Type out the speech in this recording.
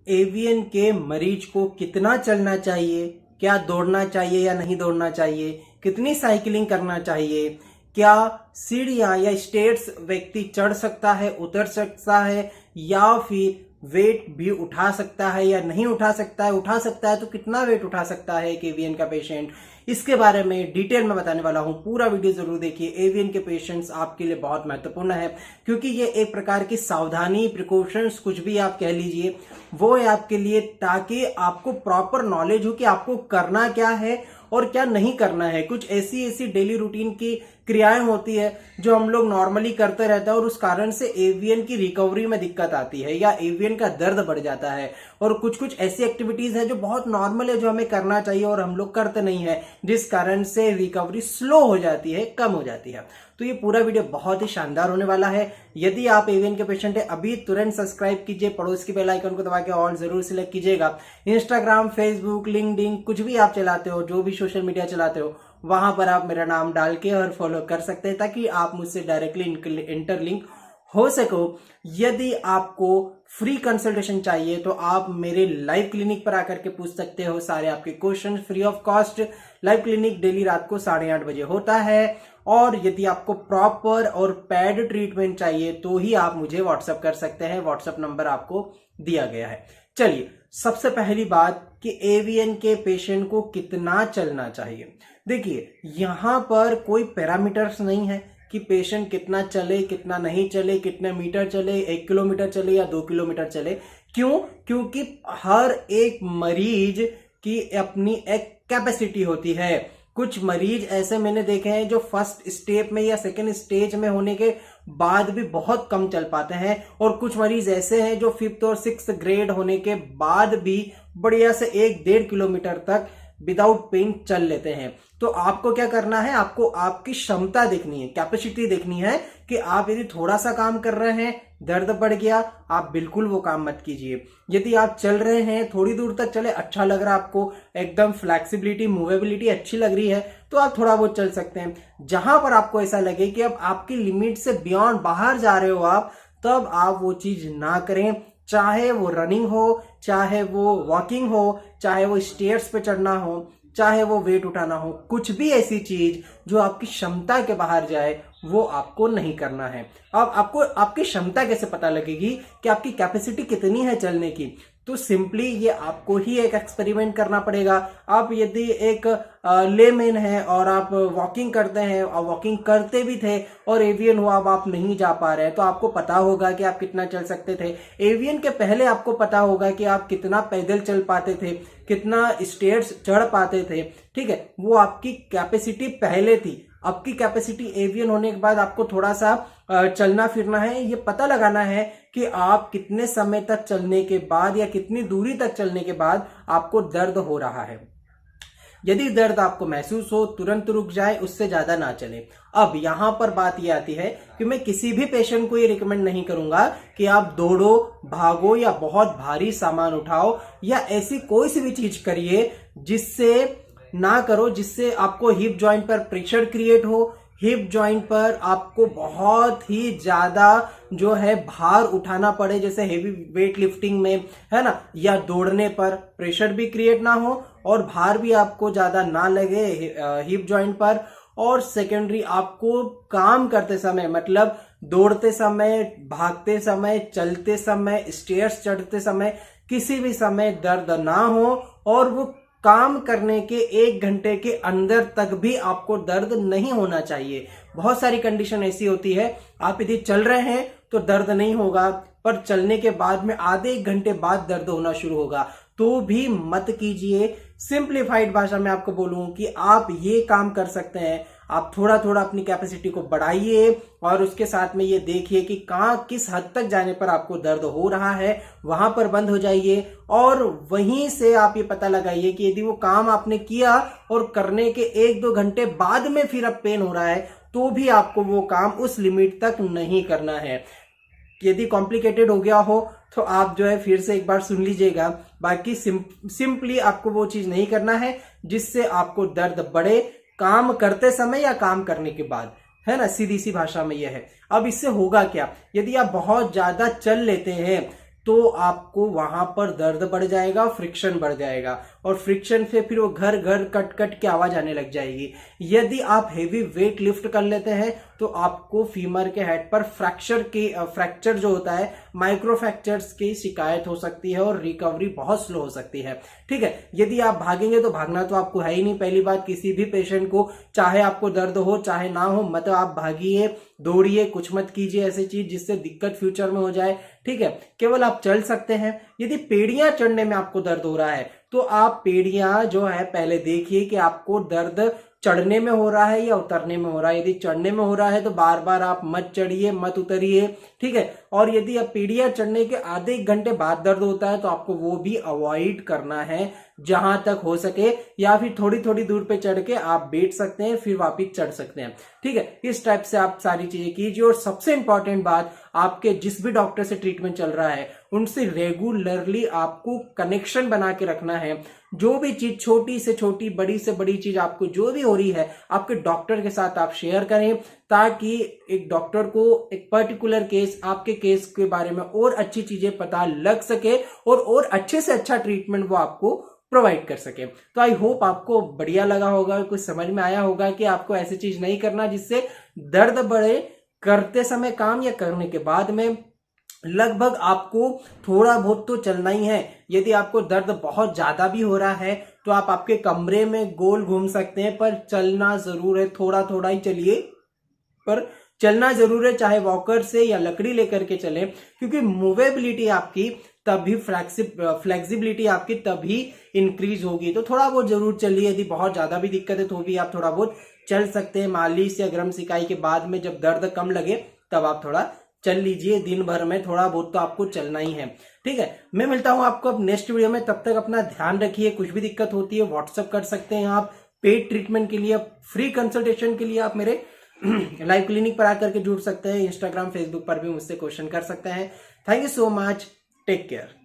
AVN के मरीज को कितना चलना चाहिए, क्या दौड़ना चाहिए या नहीं दौड़ना चाहिए, कितनी साइकिलिंग करना चाहिए, क्या सीढ़ियां या स्टेयर्स व्यक्ति चढ़ सकता है, उतर सकता है, या फिर वेट भी उठा सकता है या नहीं उठा सकता है तो कितना वेट उठा सकता है एक एवीएन का पेशेंट, इसके बारे में डिटेल में बताने वाला हूं। पूरा वीडियो जरूर देखिए। एवीएन के पेशेंट्स आपके लिए बहुत महत्वपूर्ण है, क्योंकि ये एक प्रकार की सावधानी, प्रिकॉशंस, कुछ भी आप कह लीजिए, वो है आपके लिए, ताकि आपको प्रॉपर नॉलेज हो कि आपको करना क्या है और क्या नहीं करना है। कुछ ऐसी डेली रूटीन की क्रियाएं होती है जो हम लोग नॉर्मली करते रहते हैं और उस कारण से एवीएन की रिकवरी में दिक्कत आती है या एवीएन का दर्द बढ़ जाता है। और कुछ ऐसी एक्टिविटीज है जो बहुत नॉर्मल है, जो हमें करना चाहिए और हम लोग करते नहीं है, जिस कारण से रिकवरी स्लो हो जाती है, कम हो जाती है। तो ये पूरा वीडियो बहुत ही शानदार होने वाला है। यदि आप एवीएन के पेशेंट है, अभी तुरंत सब्सक्राइब कीजिए, पड़ोस की बेल आइकन को दबा के ऑल जरूर सिलेक्ट कीजिएगा। इंस्टाग्राम, फेसबुक, लिंक्डइन, कुछ भी आप चलाते हो, जो भी सोशल मीडिया चलाते हो, वहां पर आप मेरा नाम डाल के और फॉलो कर सकते हैं, ताकि आप मुझसे डायरेक्टली इंटरलिंक हो सको। यदि आपको फ्री कंसल्टेशन चाहिए तो आप मेरे लाइव क्लिनिक पर आकर के पूछ सकते हो सारे आपके question, free of cost. Live clinic daily रात को 8:30 बजे होता है। और यदि आपको प्रॉपर और पैड ट्रीटमेंट चाहिए तो ही आप मुझे व्हाट्सएप कर सकते हैं। व्हाट्सएप नंबर आपको दिया गया है। चलिए, सबसे पहली बात कि एवीएन के पेशेंट को कितना चलना चाहिए। देखिए, यहां पर कोई पैरामीटर्स नहीं है कि पेशेंट कितना चले, कितना नहीं चले, कितने मीटर चले, 1 किलोमीटर चले या 2 किलोमीटर चले। क्यों? क्योंकि हर एक मरीज की अपनी एक कैपेसिटी होती है। कुछ मरीज ऐसे मैंने देखे हैं जो फर्स्ट स्टेप में या सेकेंड स्टेज में होने के बाद भी बहुत कम चल पाते हैं, और कुछ मरीज ऐसे हैं जो 5th और 6th ग्रेड होने के बाद भी बढ़िया से 1-1.5 किलोमीटर तक विदाउट पेन चल लेते हैं। तो आपको क्या करना है, आपको आपकी क्षमता देखनी है, कैपेसिटी देखनी है कि आप यदि थोड़ा सा काम कर रहे हैं, दर्द बढ़ गया, आप बिल्कुल वो काम मत कीजिए। यदि आप चल रहे हैं, थोड़ी दूर तक चले, अच्छा लग रहा है आपको, एकदम फ्लेक्सिबिलिटी, मूवेबिलिटी अच्छी लग रही है, तो आप थोड़ा बहुत चल सकते हैं। जहां पर आपको ऐसा लगे कि अब आपकी लिमिट से बियॉन्ड बाहर जा रहे हो आप, तब आप वो चीज ना करें। चाहे वो रनिंग हो, चाहे वो वॉकिंग हो, चाहे वो स्टेयर्स पे चढ़ना हो, चाहे वो वेट उठाना हो, कुछ भी ऐसी चीज जो आपकी क्षमता के बाहर जाए, वो आपको नहीं करना है। अब आपको आपकी क्षमता कैसे पता लगेगी कि आपकी कैपेसिटी कितनी है चलने की? तो सिंपली ये आपको ही एक एक्सपेरिमेंट करना पड़ेगा। आप यदि एक लेमैन है और आप वॉकिंग करते हैं और वॉकिंग करते भी थे और एवीएन हुआ, अब आप नहीं जा पा रहे हैं, तो आपको पता होगा कि आप कितना चल सकते थे। एवीएन के पहले आपको पता होगा कि आप कितना पैदल चल पाते थे, कितना स्टेयर्स चढ़ पाते थे, ठीक है, वो आपकी कैपेसिटी पहले थी। आपकी कैपेसिटी एवीएन होने के बाद आपको थोड़ा सा चलना फिरना है, ये पता लगाना है कि आप कितने समय तक चलने के बाद या कितनी दूरी तक चलने के बाद आपको दर्द हो रहा है। यदि दर्द आपको महसूस हो, तुरंत रुक जाए, उससे ज्यादा ना चले। अब यहां पर बात यह आती है कि मैं किसी भी पेशेंट को ये रिकमेंड नहीं करूंगा कि आप दौड़ो, भागो या बहुत भारी सामान उठाओ या ऐसी कोई सी भी चीज करिए जिससे आपको हिप जॉइंट पर प्रेशर क्रिएट हो, हिप जॉइंट पर आपको बहुत ही ज्यादा जो है भार उठाना पड़े, जैसे हेवी वेट लिफ्टिंग में, है ना, या दौड़ने पर प्रेशर भी क्रिएट ना हो और भार भी आपको ज्यादा ना लगे हिप जॉइंट पर। और सेकेंडरी, आपको काम करते समय, मतलब दौड़ते समय, भागते समय, चलते समय, स्टेयर्स चढ़ते समय, किसी भी समय दर्द ना हो, और वो काम करने के 1 घंटे के अंदर तक भी आपको दर्द नहीं होना चाहिए। बहुत सारी कंडीशन ऐसी होती है, आप यदि चल रहे हैं तो दर्द नहीं होगा, पर चलने के बाद में आधे 1 घंटे बाद दर्द होना शुरू होगा, तो भी मत कीजिए। सिंप्लीफाइड भाषा में आपको बोलूं कि आप ये काम कर सकते हैं, आप थोड़ा थोड़ा अपनी कैपेसिटी को बढ़ाइए और उसके साथ में ये देखिए कि कहाँ किस हद तक जाने पर आपको दर्द हो रहा है, वहां पर बंद हो जाइए और वहीं से आप ये पता लगाइए कि यदि वो काम आपने किया और करने के 1-2 घंटे बाद में फिर अब पेन हो रहा है, तो भी आपको वो काम उस लिमिट तक नहीं करना है। यदि कॉम्प्लिकेटेड हो गया हो तो आप जो है फिर से एक बार सुन लीजिएगा। बाकी सिंपली आपको वो चीज नहीं करना है जिससे आपको दर्द बढ़े, काम करते समय या काम करने के बाद, है ना, सीधी सी भाषा में यह है। अब इससे होगा क्या, यदि आप बहुत ज्यादा चल लेते हैं तो आपको वहां पर दर्द बढ़ जाएगा, फ्रिक्शन बढ़ जाएगा, और फ्रिक्शन से फिर वो घर घर कट कट की आवाज आने लग जाएगी। यदि आप हेवी वेट लिफ्ट कर लेते हैं तो आपको फीमर के हेड पर फ्रैक्चर जो होता है, माइक्रो फ्रैक्चर्स की शिकायत हो सकती है और रिकवरी बहुत स्लो हो सकती है। ठीक है, यदि आप भागेंगे तो भागना तो आपको है ही नहीं। पहली बात, किसी भी पेशेंट को, चाहे आपको दर्द हो चाहे ना हो, मतलब आप भागिए, दौड़िए, कुछ मत कीजिए ऐसी चीज जिससे दिक्कत फ्यूचर में हो जाए। ठीक है, केवल आप चल सकते हैं। यदि पेड़ियां चढ़ने में आपको दर्द हो रहा है तो आप पेड़ियां जो है पहले देखिए कि आपको दर्द चढ़ने में हो रहा है या उतरने में हो रहा है। यदि चढ़ने में हो रहा है तो बार बार आप मत चढ़िए, मत उतरिए। ठीक है, और यदि आप पीढ़ियां चढ़ने के आधे एक घंटे बाद दर्द होता है तो आपको वो भी अवॉइड करना है जहां तक हो सके, या फिर थोड़ी थोड़ी दूर पे चढ़ के आप बैठ सकते हैं, फिर वापिस चढ़ सकते हैं। ठीक है, इस टाइप से आप सारी चीजें कीजिए। और सबसे इंपॉर्टेंट बात, आपके जिस भी डॉक्टर से ट्रीटमेंट चल रहा है उनसे रेगुलरली आपको कनेक्शन बना के रखना है। जो भी चीज, छोटी से छोटी, बड़ी से बड़ी चीज आपको जो भी हो रही है, आपके डॉक्टर के साथ आप शेयर करें, ताकि एक डॉक्टर को एक पर्टिकुलर केस, आपके केस के बारे में और अच्छी चीजें पता लग सके और अच्छे से अच्छा ट्रीटमेंट वो आपको प्रोवाइड कर सके। तो आई होप आपको बढ़िया लगा होगा, कुछ समझ में आया होगा कि आपको ऐसी चीज नहीं करना जिससे दर्द बढ़े करते समय काम या करने के बाद में। लगभग आपको थोड़ा बहुत तो चलना ही है। यदि आपको दर्द बहुत ज्यादा भी हो रहा है तो आप आपके कमरे में गोल घूम सकते हैं, पर चलना जरूर है, थोड़ा थोड़ा ही चलिए, पर चलना जरूर है, चाहे वॉकर से या लकड़ी लेकर के चले, क्योंकि मूवेबिलिटी आपकी तभी, फ्लेक्सिबिलिटी आपकी तभी इंक्रीज होगी। तो थोड़ा बहुत जरूर चलिए। यदि बहुत ज्यादा भी दिक्कत है तो भी आप थोड़ा बहुत चल सकते हैं। मालिश या गर्म सिकाई के बाद में जब दर्द कम लगे तब आप थोड़ा चल लीजिए। दिन भर में थोड़ा बहुत तो आपको चलना ही है। ठीक है, मैं मिलता हूं आपको अब नेक्स्ट वीडियो में। तब तक अपना ध्यान रखिए। कुछ भी दिक्कत होती है व्हाट्सएप कर सकते हैं आप। पेड ट्रीटमेंट के लिए, फ्री कंसल्टेशन के लिए आप मेरे लाइव क्लिनिक पर आकर के जुड़ सकते हैं। इंस्टाग्राम, फेसबुक पर भी मुझसे क्वेश्चन कर सकते हैं। Thank you so much, take care.